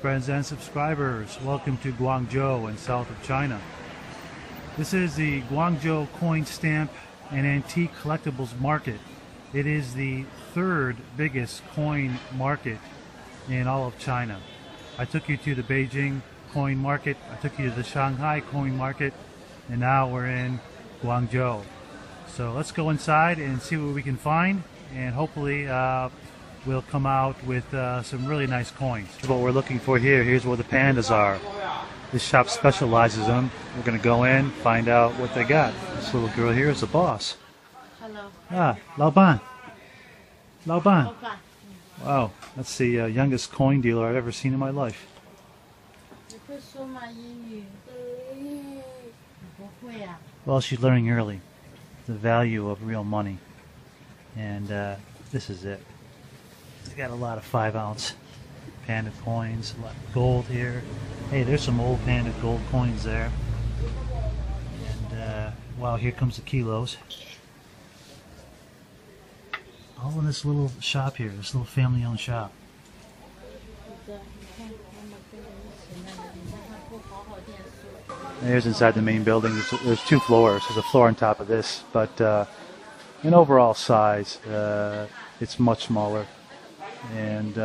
Friends and subscribers, welcome to Guangzhou in south of China. This is the Guangzhou Coin Stamp and Antique Collectibles Market. It is the third biggest coin market in all of China. I took you to the Beijing Coin Market, I took you to the Shanghai Coin Market, and now we're in Guangzhou. So let's go inside and see what we can find, and hopefully we'll come out with some really nice coins. What we're looking for here, here's where the pandas are. This shop specializes in them. We're going to go in, find out what they got. This little girl here is the boss. Hello. Ah, Lao Ban. Lao Ban. Wow, that's the youngest coin dealer I've ever seen in my life. Well, she's learning early the value of real money. And this is it. They got a lot of 5-ounce panda coins, a lot of gold here. Hey, there's some old panda gold coins there. And wow, here comes the kilos. All in this little shop here, this little family-owned shop. There's inside the main building. There's 2 floors. There's a floor on top of this, but in overall size, it's much smaller and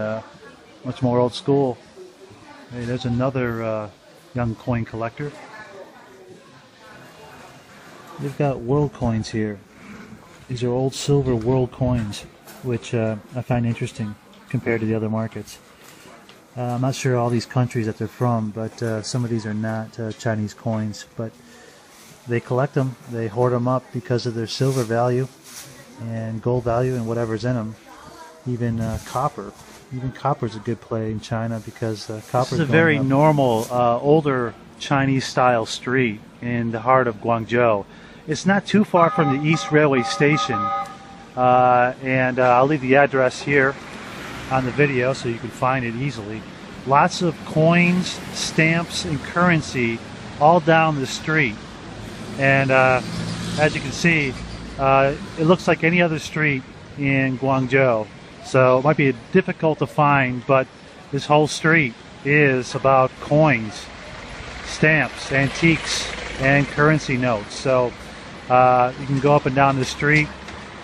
much more old school. Hey, there's another young coin collector. They've got world coins here. These are old silver world coins, which I find interesting compared to the other markets. I'm not sure all these countries that they're from, but some of these are not Chinese coins, but they collect them, they hoard them up because of their silver value and gold value and whatever's in them. Even copper. Even copper is a good play in China because copper is a very normal, older Chinese-style street in the heart of Guangzhou. It's not too far from the East Railway Station, and I'll leave the address here on the video so you can find it easily. Lots of coins, stamps, and currency all down the street. And as you can see, it looks like any other street in Guangzhou. So it might be difficult to find, but this whole street is about coins, stamps, antiques, and currency notes. So you can go up and down the street,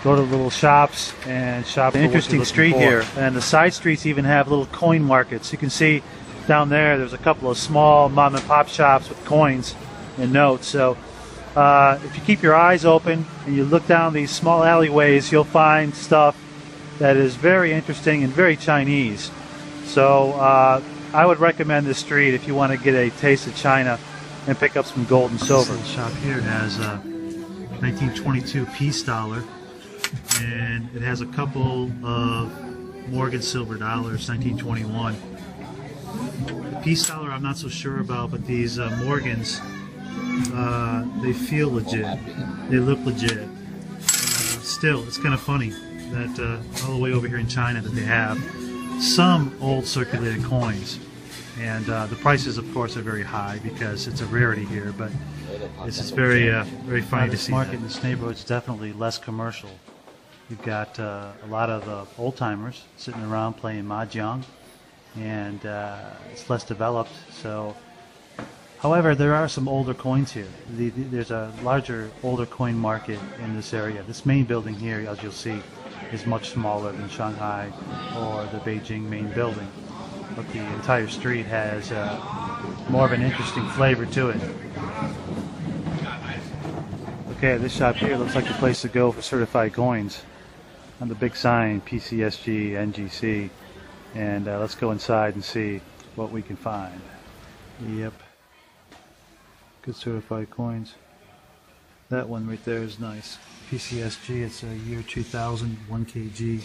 go to the little shops and shop. An interesting street here, and the side streets even have little coin markets. You can see down there's a couple of small mom and pop shops with coins and notes. So if you keep your eyes open and you look down these small alleyways, you'll find stuff that is very interesting and very Chinese. So I would recommend this street if you want to get a taste of China and pick up some gold and silver. This shop here has a 1922 peace dollar, and it has a couple of Morgan silver dollars, 1921. The peace dollar I'm not so sure about, but these Morgans, they feel legit. They look legit. Still, it's kind of funny that all the way over here in China that they have some old circulated coins. And the prices, of course, are very high because it's a rarity here, but it's just very funny to see. This market in this neighborhood is definitely less commercial. You've got a lot of old-timers sitting around playing mahjong, and it's less developed. So, however, there are some older coins here. There's a larger, older coin market in this area. This main building here, as you'll see, is much smaller than Shanghai or the Beijing main building. But the entire street has more of an interesting flavor to it. Okay, this shop here looks like the place to go for certified coins. On the big sign, PCSG, NGC. And let's go inside and see what we can find. Yep. Good certified coins. That one right there is nice. PCSG, it's a year 2000, 1 kg.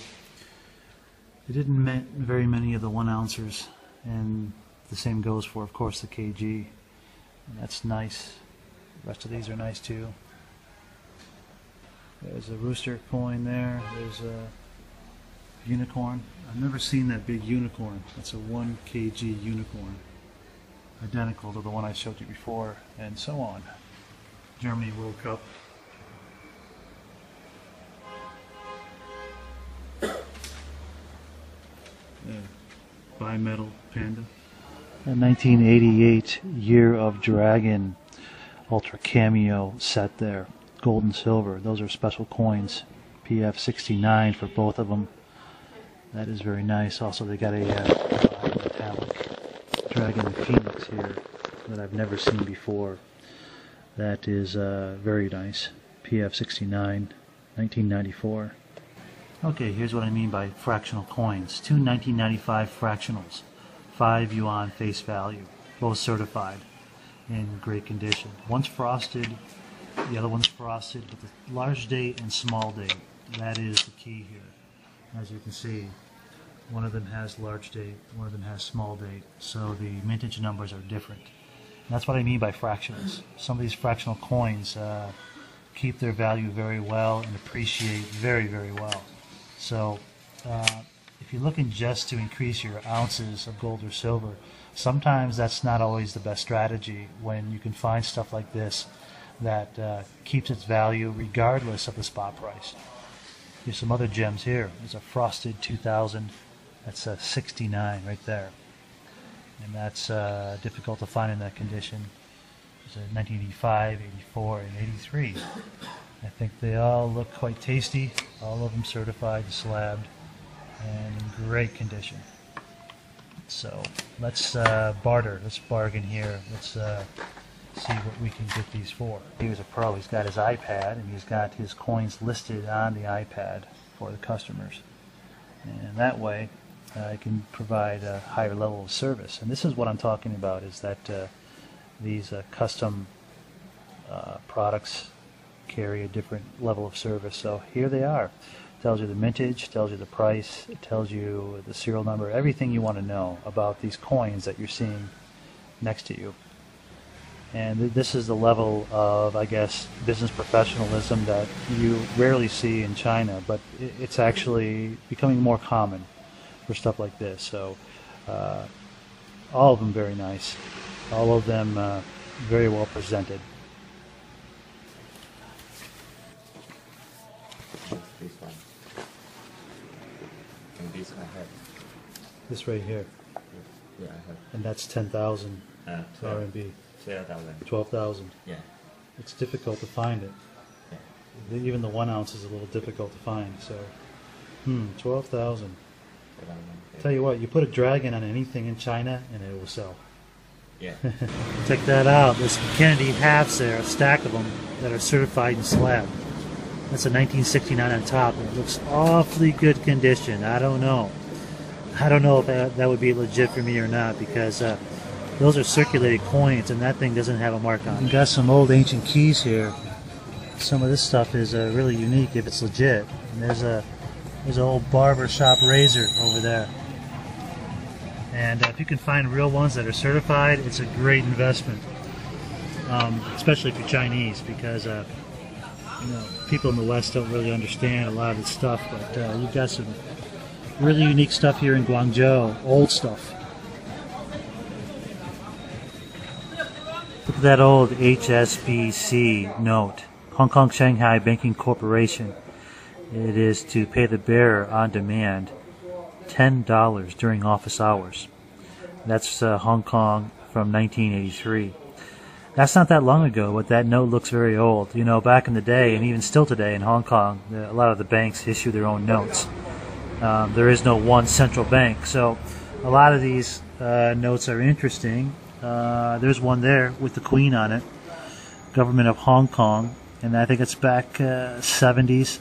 They didn't mint very many of the 1 ounces, and the same goes for, of course, the kg. And that's nice. The rest of these are nice too. There's a rooster coin there. There's a unicorn. I've never seen that big unicorn. It's a 1 kg unicorn. Identical to the one I showed you before, and so on. Germany World Cup. Bimetal panda. A 1988 Year of Dragon Ultra Cameo set there. Gold and silver. Those are special coins. PF 69 for both of them. That is very nice. Also, they got a metallic Dragon Phoenix here that I've never seen before. That is very nice. PF 69, 1994. Okay, here's what I mean by fractional coins. Two 1995 fractionals. 5 yuan face value. Both certified in great condition. One's frosted, the other one's frosted, but the large date and small date, that is the key here. As you can see, one of them has large date, one of them has small date, so the mintage numbers are different. And that's what I mean by fractionals. Some of these fractional coins keep their value very well and appreciate very, very well. So if you're looking just to increase your ounces of gold or silver, sometimes that's not always the best strategy when you can find stuff like this that keeps its value regardless of the spot price. Here's some other gems here. There's a frosted 2000. That's a 69 right there. And that's difficult to find in that condition. There's a 1985, 84, and 83. I think they all look quite tasty. All of them certified, slabbed, and in great condition. So let's barter. Let's bargain here. Let's see what we can get these for. Here's a pro. He's got his iPad, and he's got his coins listed on the iPad for the customers. And that way, I can provide a higher level of service. And this is what I'm talking about, is that these custom products carry a different level of service. So here they are. It tells you the mintage, tells you the price, it tells you the serial number, everything you want to know about these coins that you're seeing next to you. And this is the level of, I guess, business professionalism that you rarely see in China, but it's actually becoming more common for stuff like this. So all of them very nice. All of them very well presented. This one. And this I have. This right here. Yeah, I have. And that's 10,000 RMB. 12,000. 12,000. Yeah. It's difficult to find it. Yeah. Even the 1 ounce is a little difficult to find. So, 12,000. Tell you what, you put a dragon on anything in China and it will sell. Yeah. Check that out. There's some Kennedy halves there, a stack of them that are certified and slabbed. That's a 1969 on top. It looks awfully good condition. I don't know. I don't know if that would be legit for me or not, because those are circulated coins and that thing doesn't have a mark on it. We've got some old ancient keys here. Some of this stuff is really unique if it's legit. And there's an old barber shop razor over there. And if you can find real ones that are certified, it's a great investment. Especially if you're Chinese, because you know, people in the West don't really understand a lot of this stuff. But you've got some really unique stuff here in Guangzhou, old stuff. Look at that old HSBC note, Hong Kong Shanghai Banking Corporation. It is to pay the bearer on demand $10 during office hours. That's Hong Kong from 1983. That's not that long ago, but that note looks very old. You know, back in the day, and even still today in Hong Kong, a lot of the banks issue their own notes. There is no one central bank, so a lot of these notes are interesting. There's one there with the Queen on it, Government of Hong Kong, and I think it's back 70s.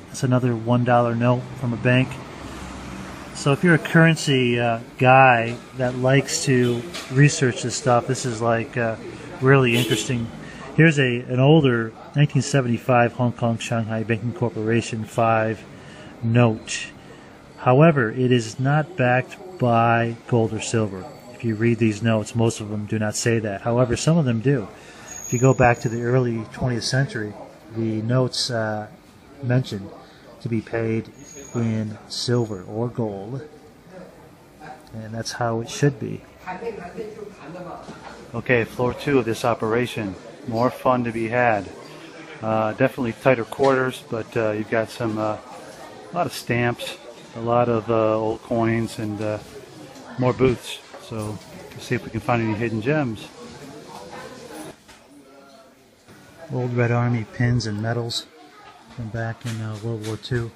It's another $1 note from a bank. So if you're a currency guy that likes to research this stuff, this is like really interesting. Here's an older 1975 Hong Kong Shanghai Banking Corporation 5 note. However, it is not backed by gold or silver. If you read these notes, most of them do not say that. However, some of them do. If you go back to the early 20th century, the notes mention to be paid in silver or gold, and that's how it should be. Okay, floor 2 of this operation. More fun to be had. Definitely tighter quarters, but you've got some a lot of stamps, a lot of old coins, and more booths. So Let's see if we can find any hidden gems. Old Red Army pins and medals from back in World War II.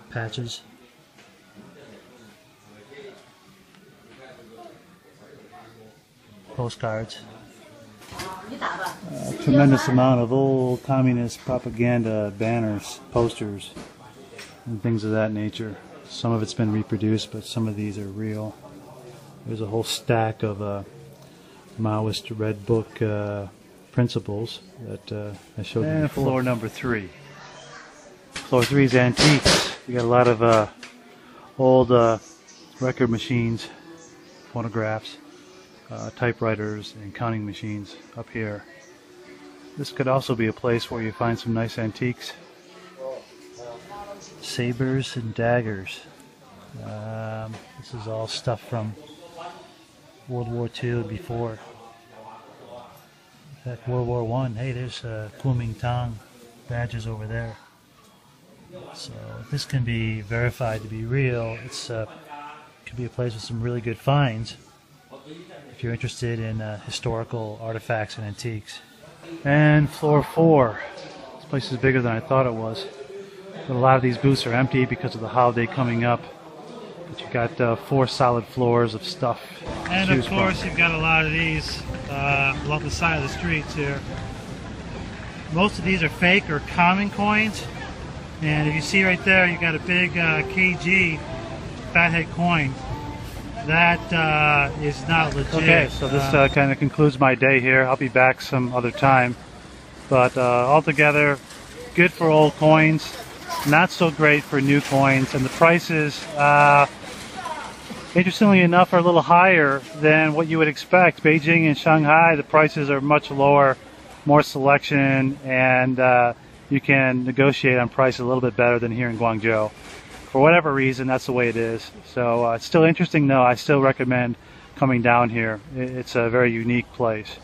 Patches. Postcards. A tremendous amount of old communist propaganda banners, posters, and things of that nature. Some of it's been reproduced, but some of these are real. There's a whole stack of Maoist Red Book principles that I showed you before. And floor number 3. Floor 3 is antiques. We got a lot of old record machines, phonographs, typewriters, and counting machines up here. This could also be a place where you find some nice antiques. Sabers and daggers. This is all stuff from World War II and before. In fact, World War I. Hey, there's Kuomintang badges over there. So this can be verified to be real. It's could be a place with some really good finds if you're interested in historical artifacts and antiques. And floor 4. This place is bigger than I thought it was. But a lot of these booths are empty because of the holiday coming up. But you've got 4 solid floors of stuff. And of course you've got a lot of these along the side of the streets here. Most of these are fake or common coins. And if you see right there, you've got a big KG fathead coin. That is not legit. Okay, so this kind of concludes my day here. I'll be back some other time. But altogether, good for old coins, not so great for new coins. And the prices, interestingly enough, are a little higher than what you would expect. Beijing and Shanghai, the prices are much lower, more selection, and you can negotiate on price a little bit better than here in Guangzhou. For whatever reason, that's the way it is. So it's still interesting though. I still recommend coming down here. It's a very unique place.